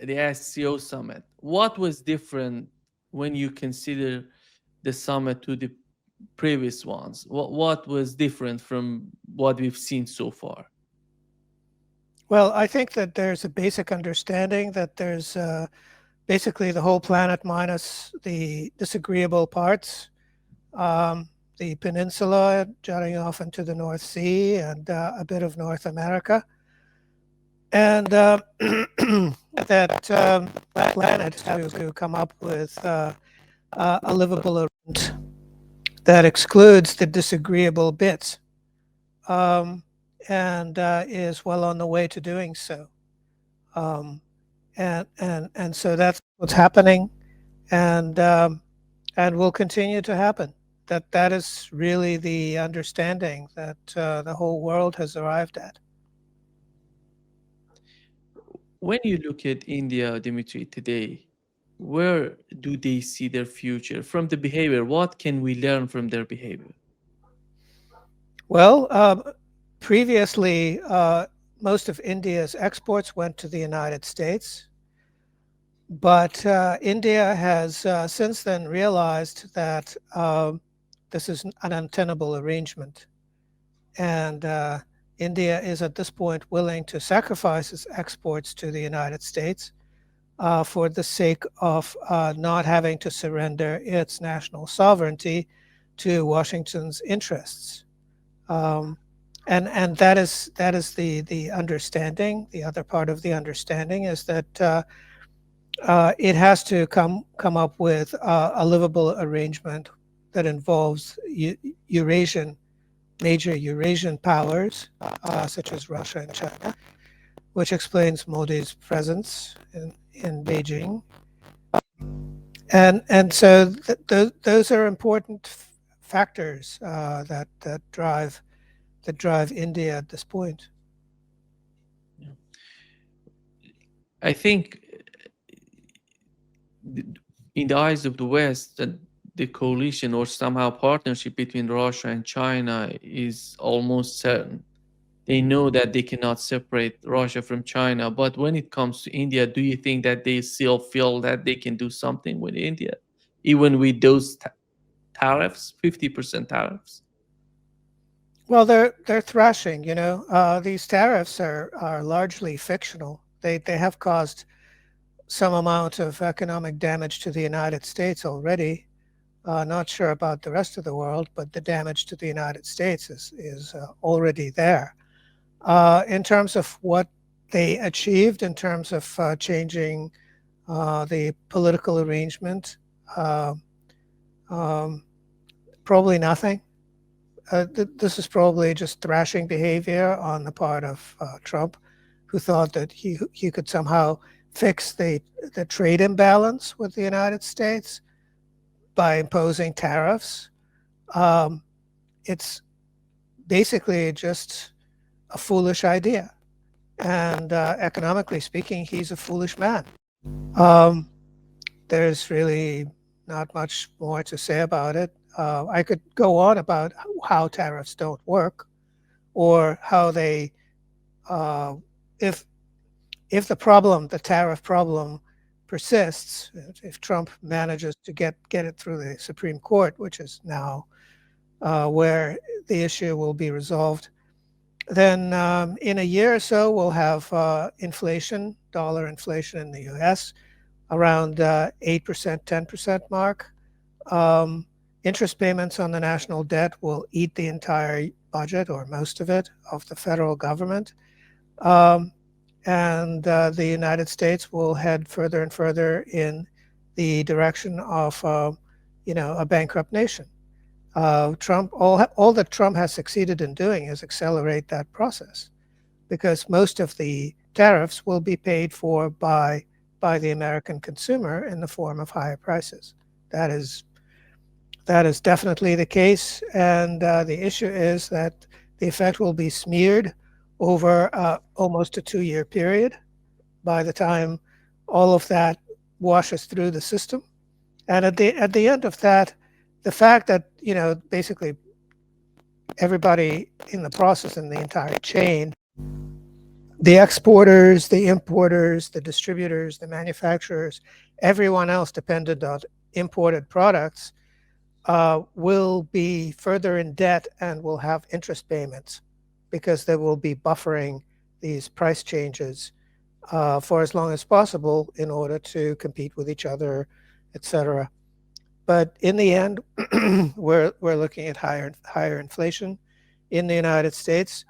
the SCO Summit. What was different when you consider the summit to the previous ones? What was different from what we've seen so far? Well, I think that there's a basic understanding that there's basically the whole planet minus the disagreeable parts, the peninsula jutting off into the North Sea and a bit of North America. And that planet to come up with a livable arrangement that excludes the disagreeable bits, um, and is well on the way to doing so. Um, and so that's what's happening, and will continue to happen. That is really the understanding that the whole world has arrived at. When you look at India, Dimitri, today, where do they see their future from the behavior? What can we learn from their behavior? Well, previously, most of India's exports went to the United States, but India has since then realized that this is an untenable arrangement. And India is at this point willing to sacrifice its exports to the United States for the sake of not having to surrender its national sovereignty to Washington's interests. Um, and that is the understanding. The other part of the understanding is that it has to come up with a livable arrangement that involves Eurasian major Eurasian powers, such as Russia and China, which explains Modi's presence in Beijing. And so those are important factors that drive India at this point. I think in the eyes of the West, that the coalition or somehow partnership between Russia and China is almost certain. They know that they cannot separate Russia from China. But when it comes to India, do you think that they still feel that they can do something with India, even with those tariffs, 50% tariffs? Well, they're thrashing. These tariffs are largely fictional. They have caused some amount of economic damage to the United States already. Not sure about the rest of the world, but the damage to the United States is already there. In terms of what they achieved, in terms of changing the political arrangement, uh, um, probably nothing. This is probably just thrashing behavior on the part of Trump, who thought that he could somehow fix the trade imbalance with the United States by imposing tariffs. Um, it's basically just a foolish idea. And economically speaking, he's a foolish man. Um, there's really not much more to say about it. I could go on about how tariffs don't work, or how they, uh, if the tariff problem persists, if Trump manages to get it through the Supreme Court, which is now where the issue will be resolved, then in a year or so we'll have inflation, dollar inflation in the U.S. around 8%, 10% mark. Um, Interest payments on the national debt will eat the entire budget, or most of it, of the federal government. Um, and the United States will head further and further in the direction of, a bankrupt nation. All that Trump has succeeded in doing is accelerate that process, because most of the tariffs will be paid for by the American consumer in the form of higher prices. That is that is definitely the case, and the issue is that the effect will be smeared over almost a 2-year period by the time all of that washes through the system. And at the end of that, the fact that basically everybody in the process, in the entire chain, the exporters, the importers, the distributors, the manufacturers, everyone else dependent on imported products will be further in debt and will have interest payments because they will be buffering these price changes for as long as possible in order to compete with each other, etc. But in the end, we're looking at higher inflation in the United States,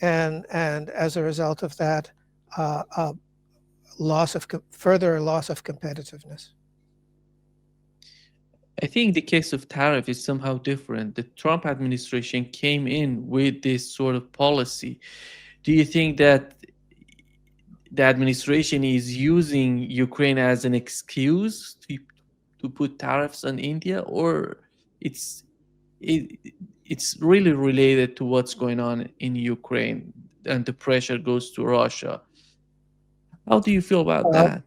and as a result of that, a further loss of competitiveness. I think the case of tariff is somehow different. The Trump administration came in with this sort of policy. Do you think that the administration is using Ukraine as an excuse to put tariffs on India, or it's it, it's really related to what's going on in Ukraine and the pressure goes to Russia? How do you feel about Uh, that?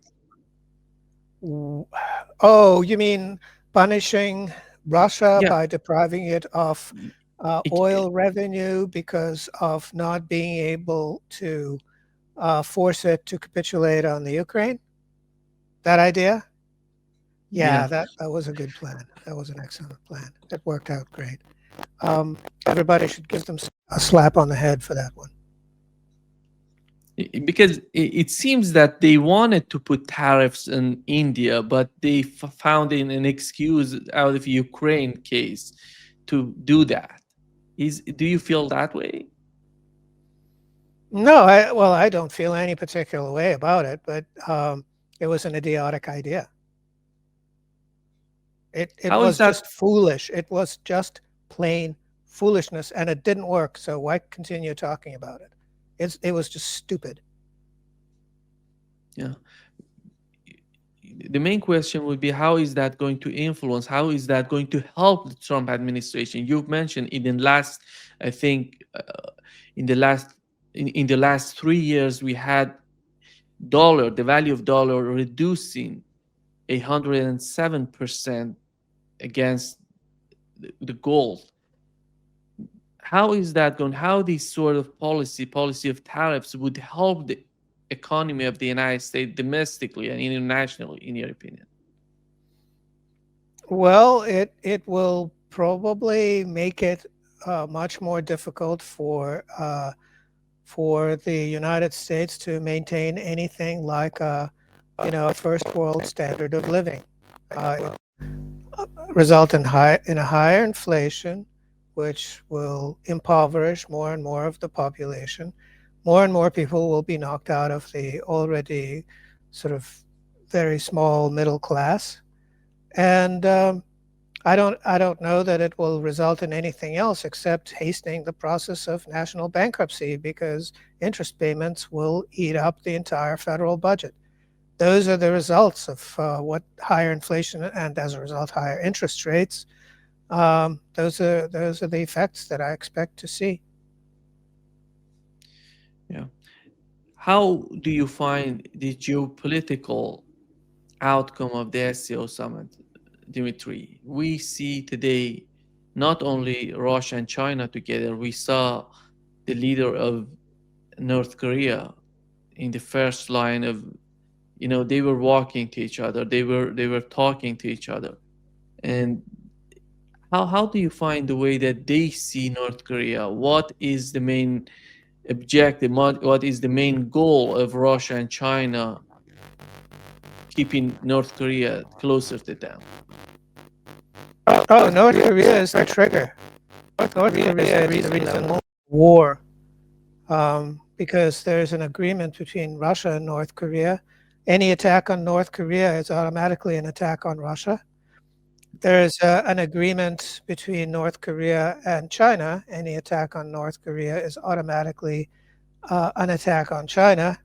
oh, you mean punishing Russia Yeah, by depriving it of it, oil revenue because of not being able to force it to capitulate on the Ukraine? That idea? yeah. Yeah, that was a good plan. That was an excellent plan. It worked out great. Everybody should give them a slap on the head for that one. Because it seems that they wanted to put tariffs in India, but they found an excuse out of Ukraine case to do that. Do you feel that way? No, well, I don't feel any particular way about it, but it was an idiotic idea. It How is was that? just foolish. It was just plain foolishness, and it didn't work. So why continue talking about it? It was just stupid. Yeah. The main question would be, how is that going to influence? How is that going to help the Trump administration? You've mentioned in the last, I think, in the last in the last 3 years, we had the value of dollar reducing 107% against the gold. How is that going? How this sort of policy of tariffs would help the economy of the United States domestically and internationally, in your opinion? Well, it will probably make it much more difficult for the United States to maintain anything like a first world standard of living. Result in a higher inflation, which will impoverish more and more of the population. More and more people will be knocked out of the already sort of very small middle class, and I don't know that it will result in anything else except hastening the process of national bankruptcy because interest payments will eat up the entire federal budget. Those are the results of what higher inflation and, as a result, higher interest rates. Those are the effects that I expect to see. Yeah. How do you find the geopolitical outcome of the SCO summit, Dmitry? We see today not only Russia and China together, we saw the leader of North Korea in the first line of, they were walking to each other, they were talking to each other. And how do you find the way that they see North Korea? What is the main objective? What is the main goal of Russia and China keeping North Korea closer to them? Oh, North Korea is the trigger. North Korea is the reason for war because there's an agreement between Russia and North Korea. Any attack on North Korea is automatically an attack on Russia. There's an agreement between North Korea and China. Any attack on North Korea is automatically an attack on China.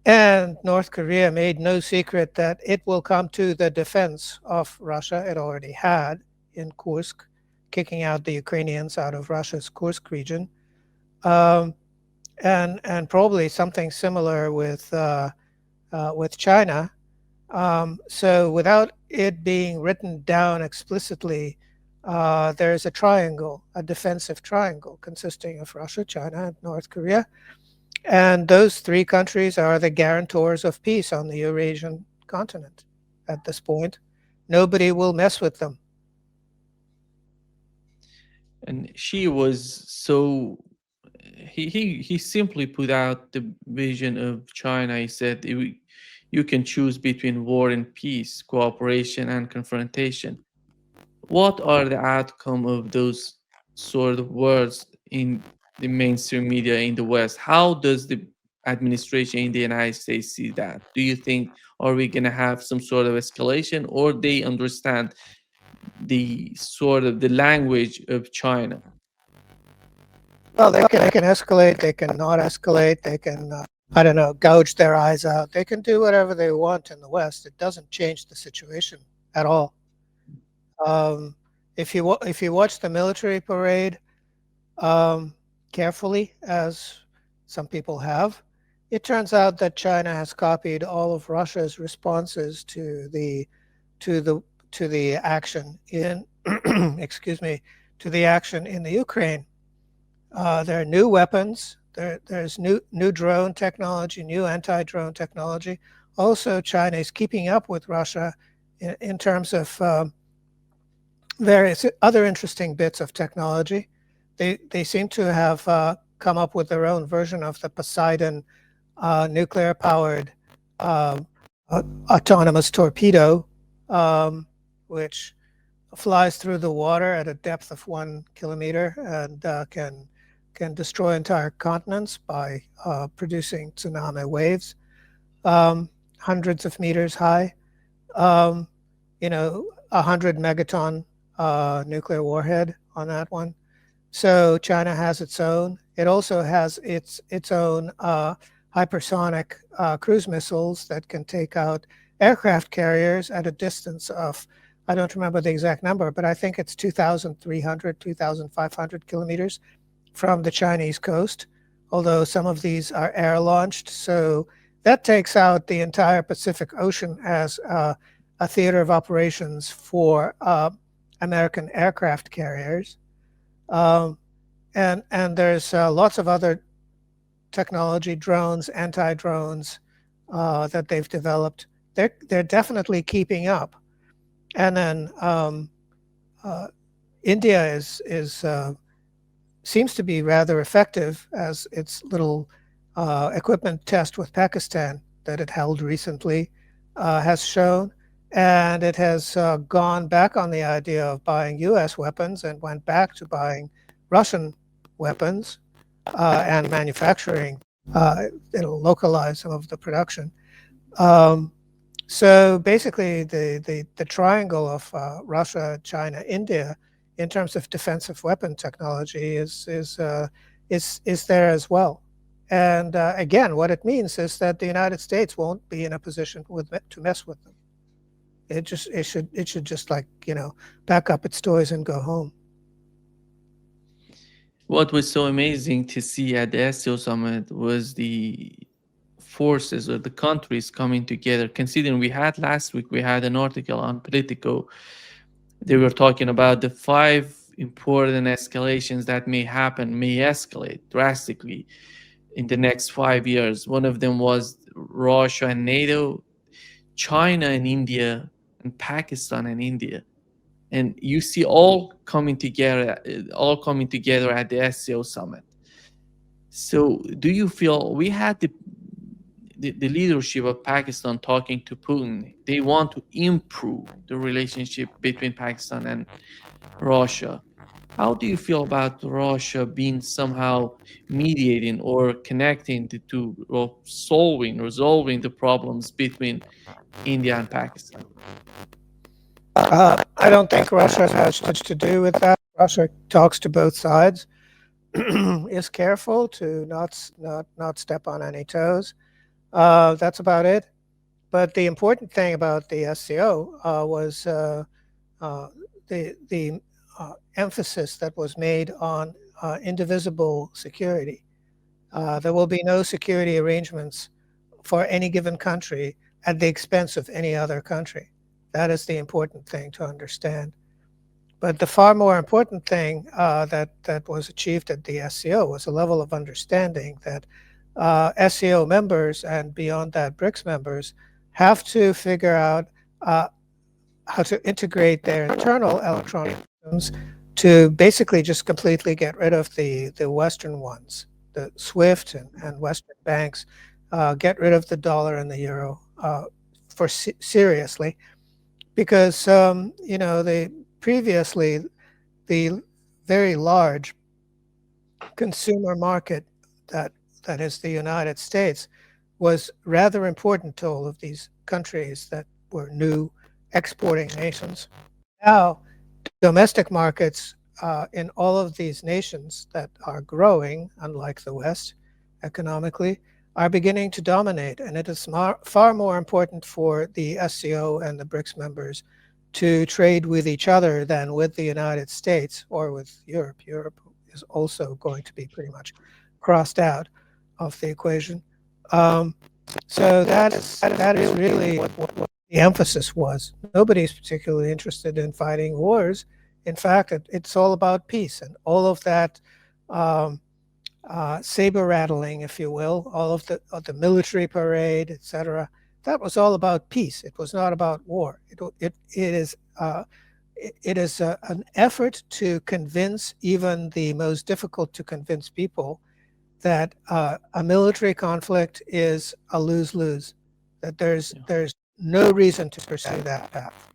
And North Korea made no secret that it will come to the defense of Russia. It already had in Kursk, kicking out the Ukrainians out of Russia's Kursk region. And probably something similar with China. So without it being written down explicitly, there's a triangle, a defensive triangle consisting of Russia, China, and North Korea. And those three countries are the guarantors of peace on the Eurasian continent at this point. Nobody will mess with them. And she was so he simply put out the vision of China. He said, You can choose between war and peace, cooperation and confrontation." What are the outcome of those sort of words in the mainstream media in the West? How does the administration in the United States see that? Do you think, are we going to have some sort of escalation, or they understand the sort of the language of China? Well, they can escalate, they can not escalate, they can, I don't know, gouge their eyes out. They can do whatever they want in the West. It doesn't change the situation at all. Um, if you watch the military parade carefully, as some people have, it turns out that China has copied all of Russia's responses to the to the action in excuse me, to the action in the Ukraine. There are new weapons. There's new drone technology, new anti-drone technology. Also, China is keeping up with Russia in terms of various other interesting bits of technology. They seem to have come up with their own version of the Poseidon nuclear-powered uh, autonomous torpedo, which flies through the water at a depth of 1 kilometer and can destroy entire continents by producing tsunami waves, hundreds of meters high. Um, 100 megaton nuclear warhead on that one. So China has its own. It also has its own hypersonic cruise missiles that can take out aircraft carriers at a distance of, I don't remember the exact number, but I think it's 2,300, 2,500 kilometers from the Chinese coast, although some of these are air launched. So that takes out the entire Pacific Ocean as a theater of operations for American aircraft carriers. Um, and there's lots of other technology, drones, anti-drones that they've developed. They're definitely keeping up. And then uh, India is seems to be rather effective, as its little equipment test with Pakistan that it held recently has shown. And it has gone back on the idea of buying US weapons and went back to buying Russian weapons and manufacturing. It'll localize some of the production. Um, so basically, the triangle of Russia, China, India, in terms of defensive weapon technology, is there as well. And again, what it means is that the United States won't be in a position to mess with them. It should just, like, pack up its toys and go home. What was so amazing to see at the SCO Summit was the forces or the countries coming together. Considering we had last week, we had an article on Politico. They were talking about the 5 important escalations that may happen, may escalate drastically in the next 5 years. One of them was Russia and NATO, China and India, and Pakistan and India. And you see all coming together at the SCO Summit. So do you feel, we had the leadership of Pakistan talking to Putin? They want to improve the relationship between Pakistan and Russia. How do you feel about Russia being somehow mediating or connecting the two, or resolving the problems between India and Pakistan? I don't think Russia has much to do with that. Russia talks to both sides, is careful to not step on any toes. That's about it. But the important thing about the SCO was the emphasis that was made on indivisible security. There will be no security arrangements for any given country at the expense of any other country. That is the important thing to understand. But the far more important thing that was achieved at the SCO was a level of understanding that SCO members and beyond that BRICS members have to figure out how to integrate their internal electronic systems to basically just completely get rid of the Western ones, the SWIFT and Western banks, get rid of the dollar and the euro seriously, because they previously the very large consumer market that is the United States was rather important to all of these countries that were new exporting nations. Now, domestic markets in all of these nations that are growing, unlike the West economically, are beginning to dominate. And it is far more important for the SCO and the BRICS members to trade with each other than with the United States or with Europe. Europe is also going to be pretty much crossed out of the equation. So that is really what the emphasis was. Nobody's particularly interested in fighting wars. In fact, it's all about peace, and all of that saber rattling, if you will, all of the military parade, etc. That was all about peace. It was not about war. It is an effort to convince even the most difficult to convince people that a military conflict is a lose-lose. That there's no reason to pursue that path.